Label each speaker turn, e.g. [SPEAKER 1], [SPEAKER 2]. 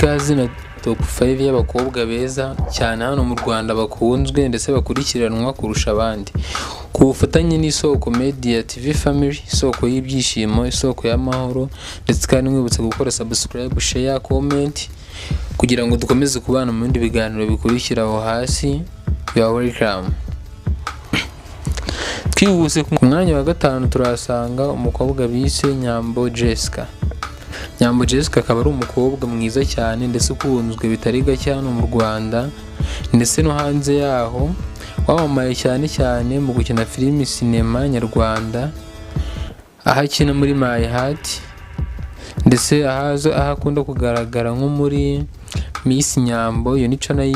[SPEAKER 1] Ikaze na top 5 y'abakobwa beza cyane hano mu Rwanda bakunzwe ndetse bakurikiranwa kurusha abandi. Ku bufatanye n'Isoko Media TV Family, isoko y'ibyishimo, isoko y'amahoro, ndetse kandi mwibutse gukora subscribe, share, comment kugira ngo dukomeze kubana mu bindi biganiro bikurikira aho hasi. You are welcome. Twihuse ku mwanya wa 5 turasanga umukobwa bise Nyambo Jessica. Nyambo Jessica akaba ari umukobwa mwiza cyane ndetse ukunzwe bitari gake hano mu Rwanda ndetse no hanze yaho, wamamaye cyane mu gukina filimi sinema nyarwanda, aho akina muri My Heart ndetse aho akunda kugaragara nko muri Miss Nyambo. Iyo ni channel